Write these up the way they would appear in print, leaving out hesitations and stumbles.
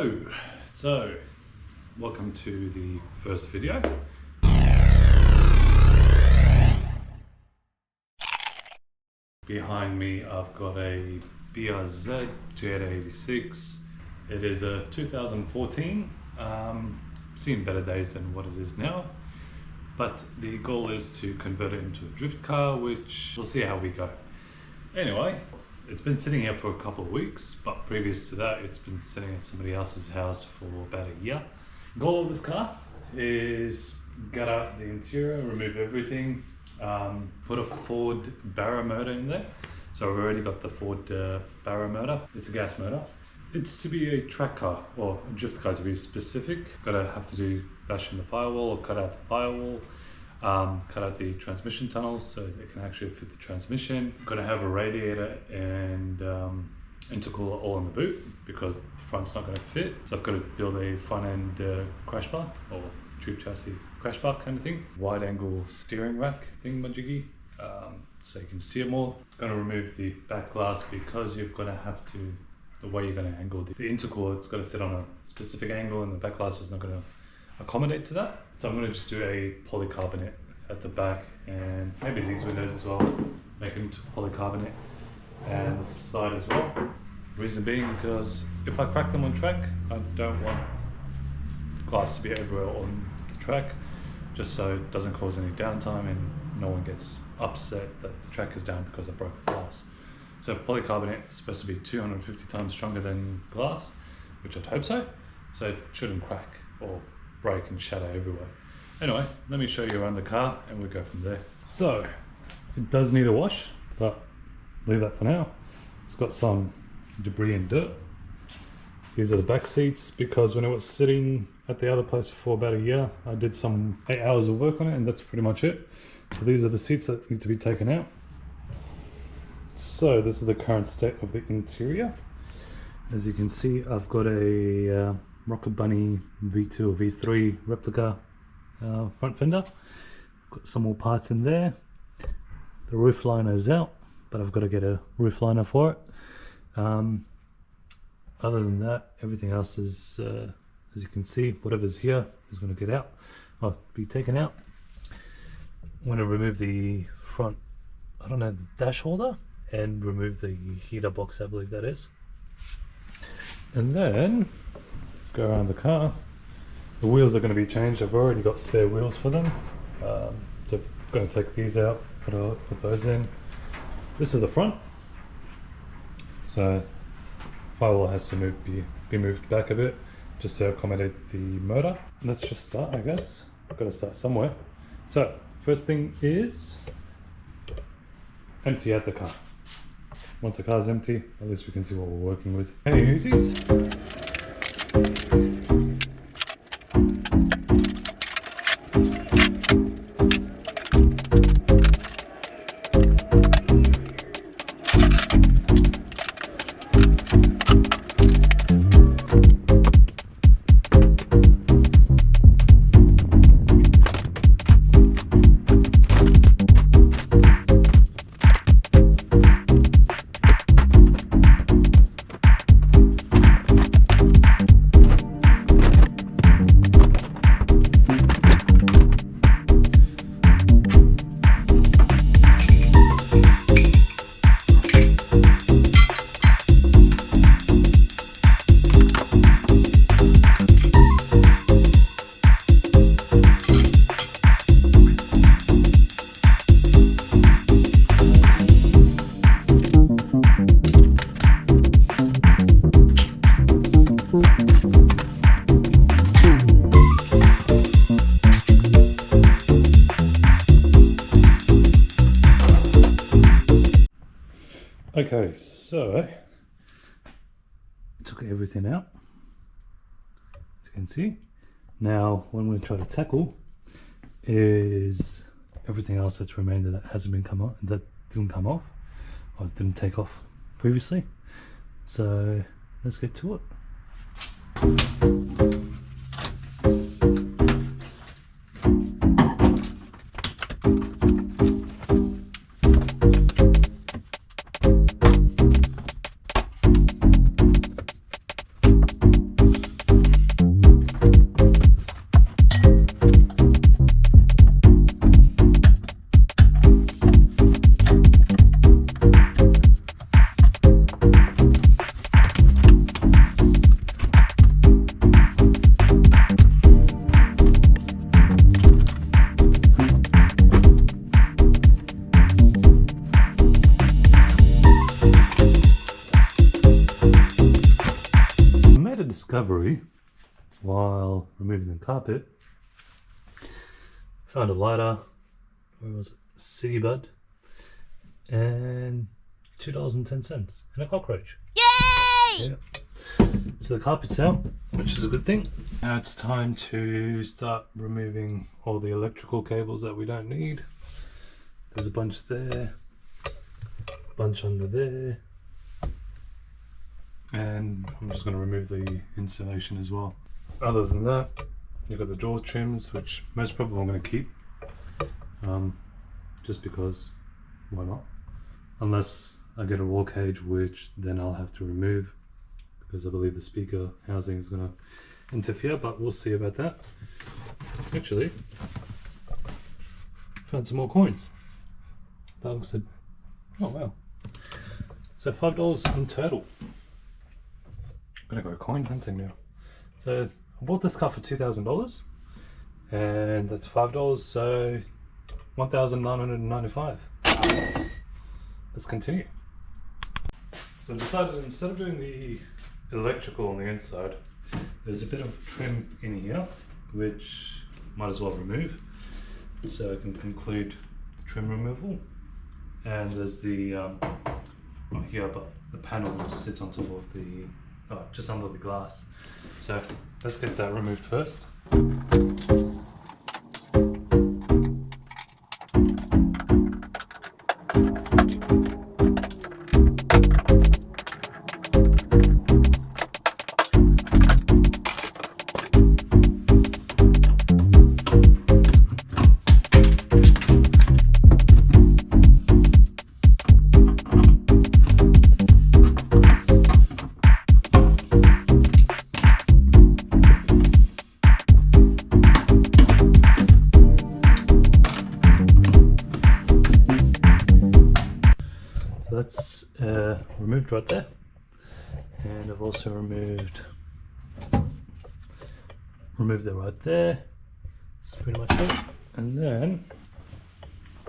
Hello, so welcome to the first video. Behind me I've got a BARRA-GT86. It is a 2014, seen better days than what it is now, but the goal is to convert it into a drift car, which we'll see how we go. Anyway, it's been sitting here for a couple of weeks, but previous to that it's been sitting at somebody else's house for about a year. The goal of this car is gut out the interior, remove everything, put a Ford Barra motor in there. So I've already got the Ford Barra motor. It's a gas motor. It's to be a track car, or a drift car to be specific. Have to do bash in the firewall or cut out the firewall. Cut out the transmission tunnel so it can actually fit the transmission. Got to have a radiator and intercooler all in the boot because the front's not going to fit. So I've got to build a front end crash bar or tube chassis crash bar kind of thing. Wide angle steering rack thing majiggy, so you can see it more. Going to remove the back glass because you're going to have to, the way you're going to angle the intercooler, it's got to sit on a specific angle and the back glass is not going to accommodate to that. So I'm going to just do a polycarbonate at the back and maybe these windows as well, make them to polycarbonate, and the side as well. Reason being because if I crack them on track, I don't want glass to be everywhere on the track, just so it doesn't cause any downtime and no one gets upset that the track is down because I broke the glass. So polycarbonate is supposed to be 250 times stronger than glass, which I'd hope so. So it shouldn't crack or break and shatter everywhere. Anyway, let me show you around the car and we'll go from there. So it does need a wash, but leave that for now. It's got some debris and dirt. These are the back seats because when it was sitting at the other place for about a year, I did some 8 hours of work on it and that's pretty much it. So these are the seats that need to be taken out. So this is the current state of the interior. As you can see, I've got a Rocket Bunny V2 or V3 replica front fender. Got some more parts in there. The roof liner is out, but I've got to get a roof liner for it. Other than that, everything else is, as you can see, whatever's here is going to get out, or be taken out. I'm going to remove the front, I don't know, the dash holder, and remove the heater box, I believe that is. And then go around the car. The wheels are going to be changed. I've already got spare wheels for them, so I'm going to take these out, put those in. This is the front, so firewall has to be moved back a bit just to accommodate the motor. Let's just start, I guess. I've got to start somewhere. So first thing is empty out the car. Once the car's empty, at least we can see what we're working with. Hey Uzis. Okay, so took everything out, as you can see. Now what I'm going to try to tackle is everything else that's remained that hasn't been come off, that didn't come off or didn't take off previously. So let's get to it. a discovery while removing the carpet. Found a lighter, where was it? City Bud, and $2.10 and a cockroach. Yay! Yeah. So the carpet's out, which is a good thing. Now it's time to start removing all the electrical cables that we don't need. There's a bunch there, a bunch under there, and I'm just going to remove the insulation as well. Other than that, you've got the door trims, which most probably I'm going to keep, just because why not? Unless I get a raw cage, which then I'll have to remove because I believe the speaker housing is going to interfere, but we'll see about that. Actually, found some more coins. That looks like, oh wow. So $5 in total. I'm gonna go coin hunting now. So I bought this car for $2,000 and that's $5, so $1,995. Let's continue. So I decided instead of doing the electrical on the inside, there's a bit of trim in here which might as well remove, so I can conclude the trim removal. And there's the not here, but the panel which sits on top of the just under the glass. So let's get that removed first. That's removed right there, and I've also removed that right there. That's pretty much it. And then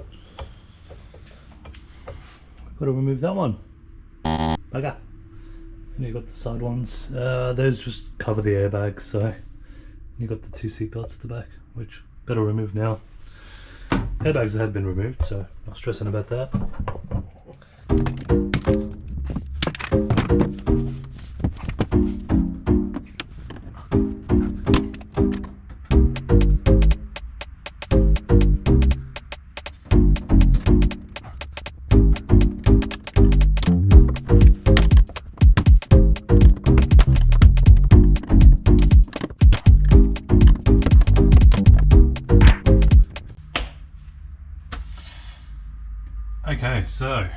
we've got to remove that one. Bugger. And you've got the side ones. Those just cover the airbags, so you've got the two seat belts at the back, which better remove now. Airbags had been removed, so not stressing about that. Okay, so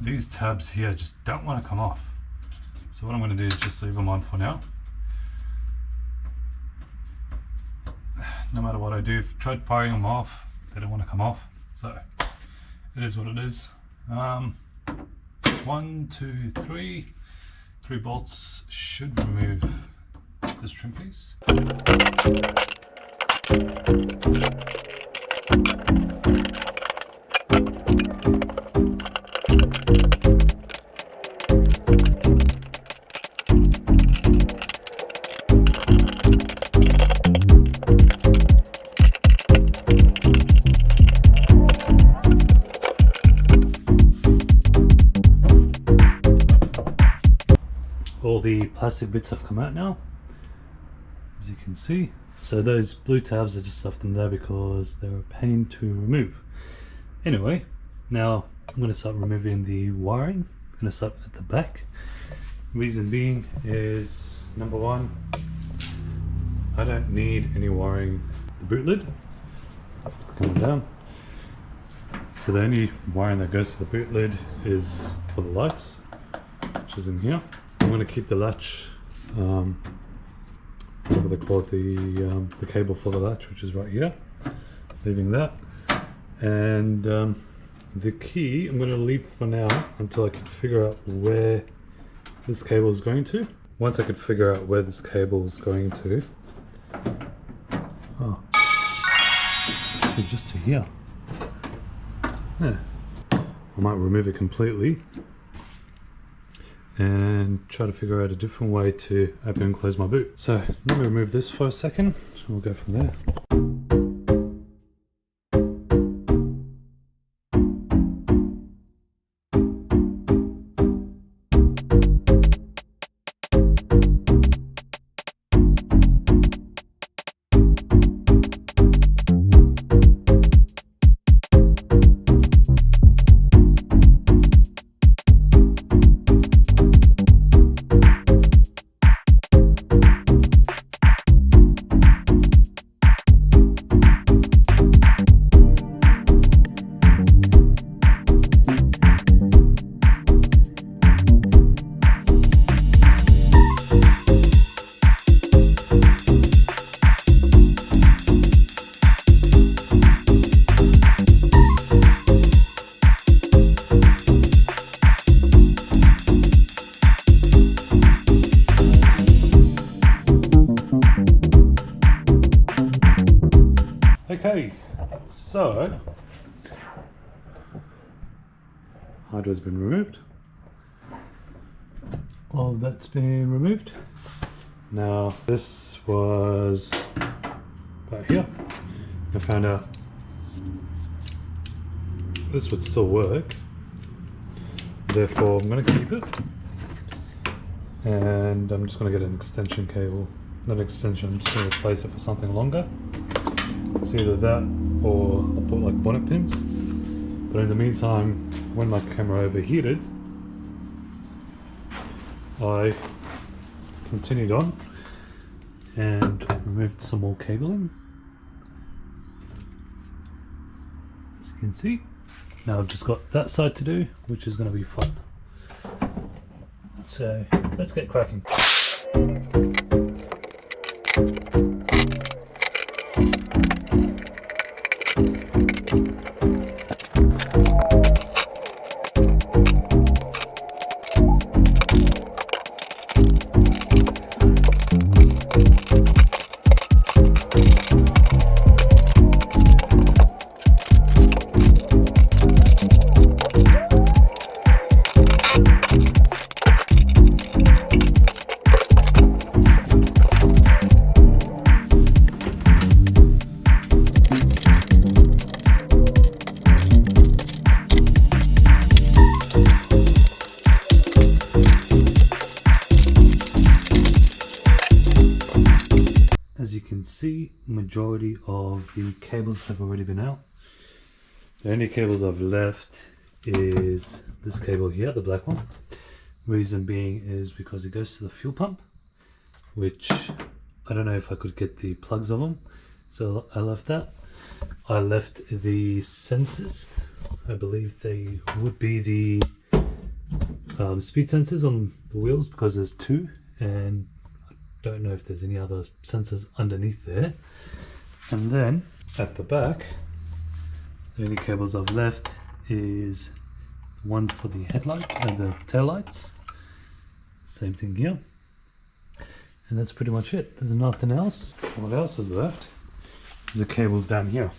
these tabs here just don't want to come off. So what I'm going to do is just leave them on for now. No matter what I do, if I tried firing them off, they don't want to come off. So it is what it is. 1, 2, 3. 3 bolts should remove this trim piece. All the plastic bits have come out now, as you can see. So those blue tabs, I just left them there because they're a pain to remove. Anyway, now I'm going to start removing the wiring. I'm going to start at the back. Reason being is, number one, I don't need any wiring the boot lid. Coming down. So the only wiring that goes to the boot lid is for the lights, which is in here. I'm going to keep the latch, whatever they call it, the cable for the latch, which is right here, leaving that. And the key I'm going to leave for now until I can figure out where this cable is going to. Once I can figure out where this cable is going to, just to here. Yeah. I might remove it completely and try to figure out a different way to open and close my boot. So let me remove this for a second, we'll go from there. Okay, so hardware's been removed. All that's been removed. Now this was about here. I found out this would still work. Therefore I'm going to keep it. And I'm just going to get an extension cable. Not an extension, I'm just going to replace it for something longer. It's either that or I'll put like bonnet pins. But in the meantime, when my camera overheated, I continued on and removed some more cabling. As you can see, now I've just got that side to do, which is going to be fun. So let's get cracking. As you can see, majority of the cables have already been out. The only cables I've left is this cable here, the black one. Reason being is because it goes to the fuel pump, which I don't know if I could get the plugs of them, so I left that. I left the sensors. I believe they would be the speed sensors on the wheels, because there's two, and don't know if there's any other sensors underneath there. And then at the back, the only cables I've left is one for the headlight and the tail lights. Same thing here. And that's pretty much it. There's nothing else. What else is left is the cables down here.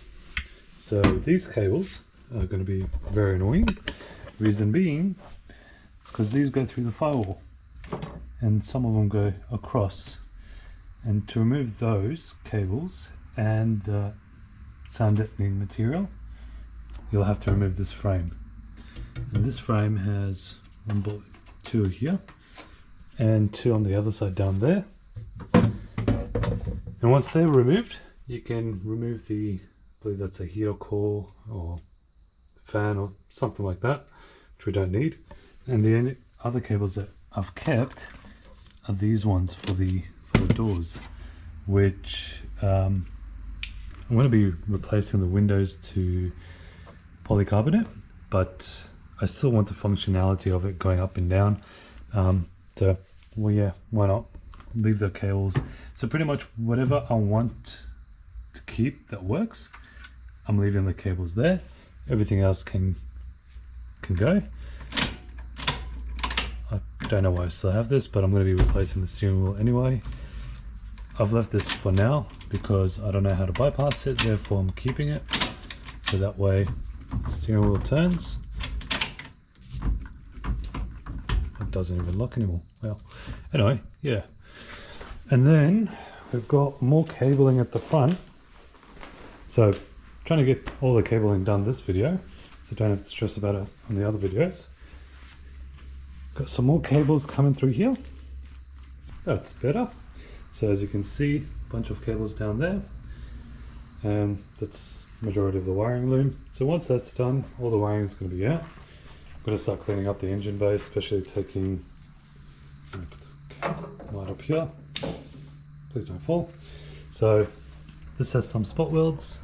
So these cables are going to be very annoying. Reason being, because these go through the firewall, and some of them go across. And to remove those cables and the sound deadening material, you'll have to remove this frame. And this frame has one bolt, two here and two on the other side down there. And once they're removed, you can remove the, I believe that's a heater core or fan or something like that, which we don't need. And the only other cables that I've kept are these ones for the doors, which I'm going to be replacing the windows to polycarbonate, but I still want the functionality of it going up and down. So well, yeah, why not leave the cables? So pretty much whatever I want to keep that works, I'm leaving the cables there. Everything else can go. I don't know why I still have this, but I'm going to be replacing the steering wheel anyway. I've left this for now because I don't know how to bypass it, therefore I'm keeping it. So that way the steering wheel turns. I doesn't even lock anymore. Well, anyway, yeah. And then we've got more cabling at the front. So trying to get all the cabling done this video, so don't have to stress about it on the other videos. Got some more cables coming through here. That's better. So as you can see, a bunch of cables down there, and that's majority of the wiring loom. So once that's done, all the wiring is going to be out. I'm going to start cleaning up the engine bay, especially taking, put the light up here, please don't fall. So this has some spot welds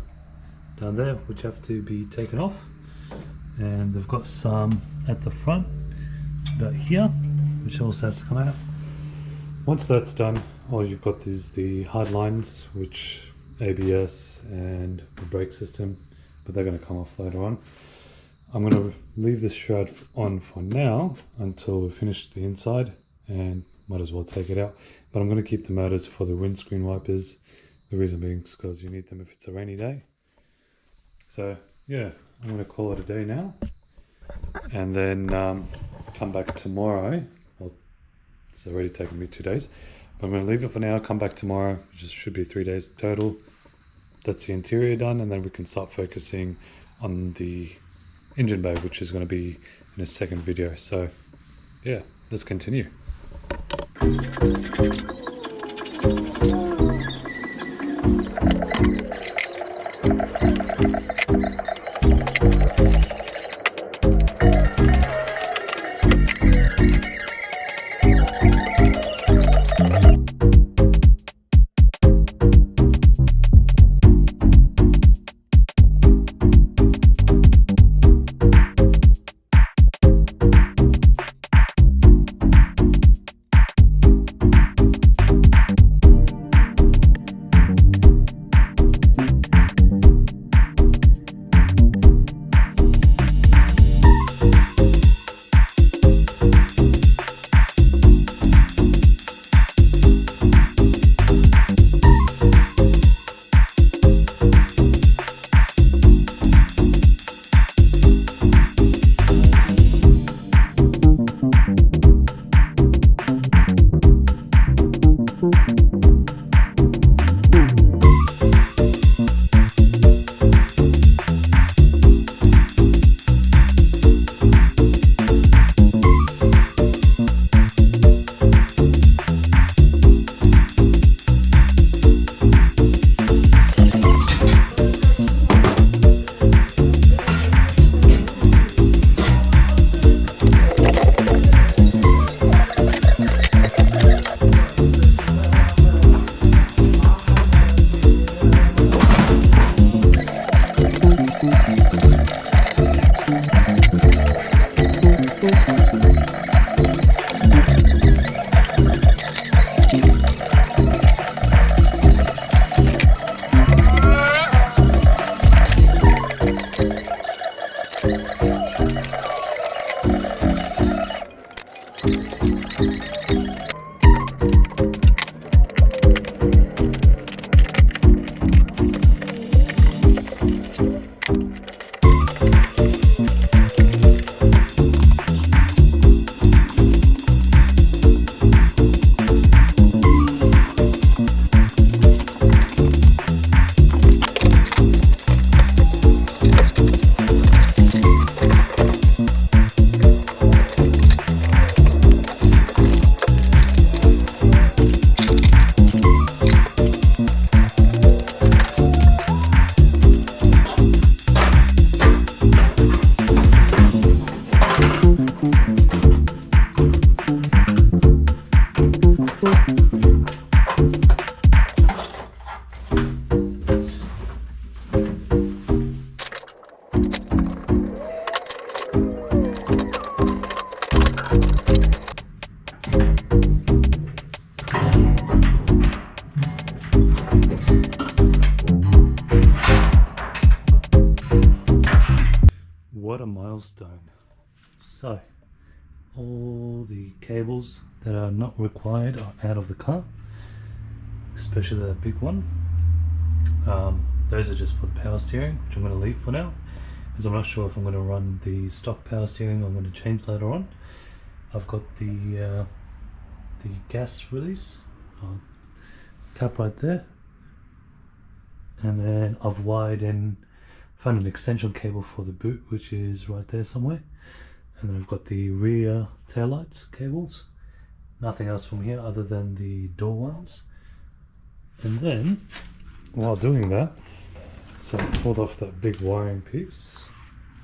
down there which have to be taken off, and they've got some at the front about here which also has to come out. Once that's done, all you've got is the hard lines, which ABS and the brake system, but they're going to come off later on. I'm going to leave this shroud on for now until we finish the inside, and might as well take it out. But I'm going to keep the motors for the windscreen wipers. The reason being is because you need them if it's a rainy day. So yeah, I'm going to call it a day now, and then come back tomorrow. Well, it's already taken me 2 days, but I'm going to leave it for now, come back tomorrow, which should be 3 days total. That's the interior done, and then we can start focusing on the engine bay, which is going to be in a second video. So yeah, let's continue. What a milestone. So all the cables that are not required are out of the car, especially the big one. Those are just for the power steering, which I'm going to leave for now, because I'm not sure if I'm going to run the stock power steering or I'm going to change later on. I've got the gas release cap right there, and then I've wired in, found an extension cable for the boot, which is right there somewhere, and then I've got the rear taillights cables. Nothing else from here other than the door ones. And then while doing that, so I pulled off that big wiring piece,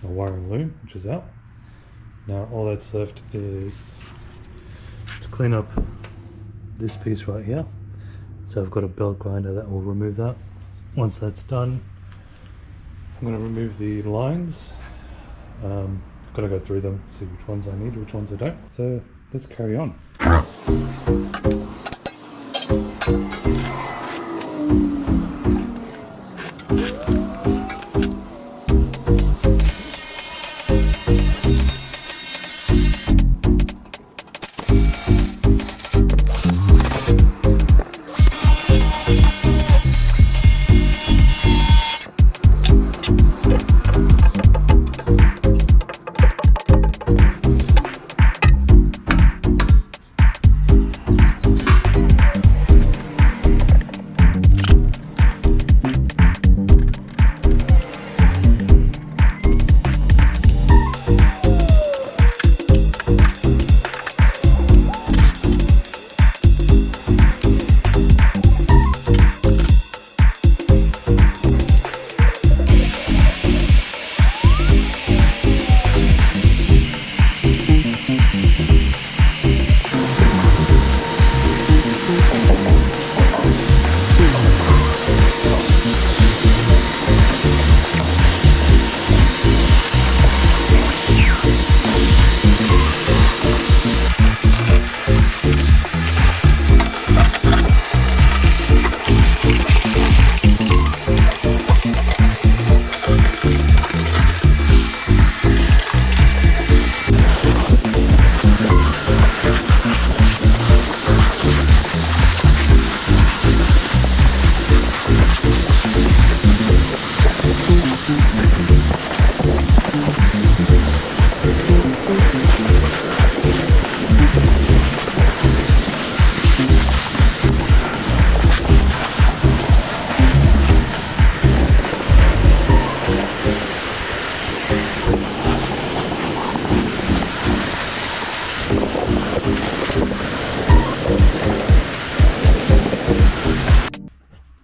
a wiring loom, which is out. Now all that's left is to clean up this piece right here. So I've got a belt grinder that will remove that. Once that's done, I'm going to remove the lines. I've got to go through them, see which ones I need, which ones I don't. So let's carry on.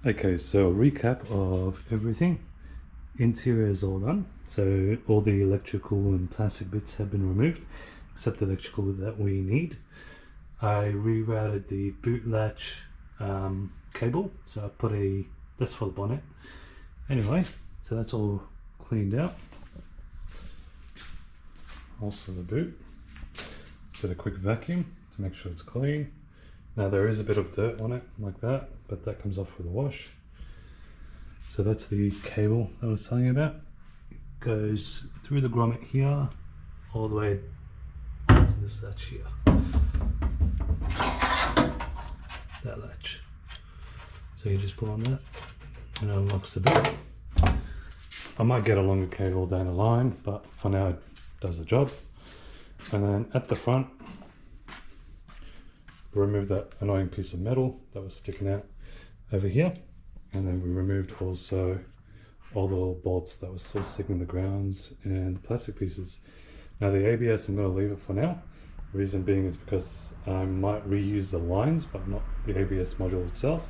Okay, so recap of everything. Interior is all done, so all the electrical and plastic bits have been removed, except the electrical that we need. I rerouted the boot latch cable, so I put that's for the bonnet. Anyway, so that's all cleaned out. Also the boot. Did a quick vacuum to make sure it's clean. Now there is a bit of dirt on it, like that, but that comes off with a wash. So that's the cable I was telling you about. It goes through the grommet here, all the way to this latch here. That latch. So you just pull on that, and it unlocks the boot. I might get a longer cable down the line, but for now it does the job. And then at the front, remove that annoying piece of metal that was sticking out over here, and then we removed also all the little bolts that were still sticking in the grounds and the plastic pieces. Now the ABS, I'm going to leave it for now. The reason being is because I might reuse the lines but not the ABS module itself.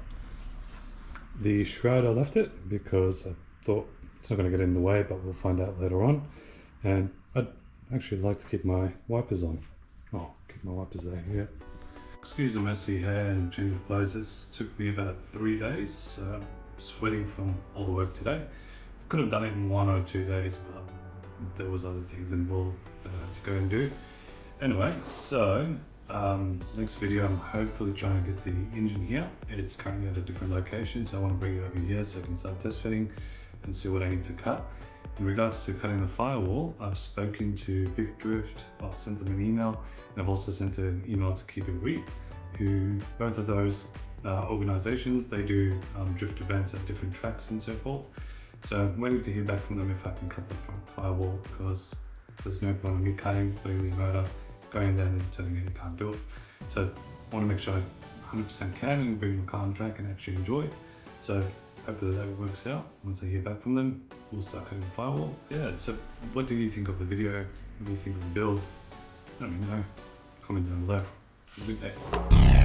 The shroud I left it because I thought it's not going to get in the way, but we'll find out later on. And I'd actually like to keep my wipers on. Oh, keep my wipers there, yeah. Excuse the messy hair and change of clothes. This took me about 3 days, so I'm sweating from all the work today. Could have done it in 1 or 2 days, but there was other things involved that I had to go and do. Anyway, so next video I'm hopefully trying to get the engine here. It's currently at a different location, so I want to bring it over here so I can start test fitting and see what I need to cut. In regards to cutting the firewall, I've spoken to VicDrift, I've sent them an email, and I've also sent an email to Keep It Real, who both of those organizations, they do drift events at different tracks and so forth. So I'm waiting to hear back from them if I can cut the front firewall, because there's no point in me cutting, putting the motor, going there and telling you you can't do it. So I want to make sure I 100% can and bring my car on track and actually enjoy it. So hopefully that works out. Once I hear back from them, we'll start cutting the firewall. Yeah, so what do you think of the video? What do you think of the build? Let me know. Comment down below. Have a good day.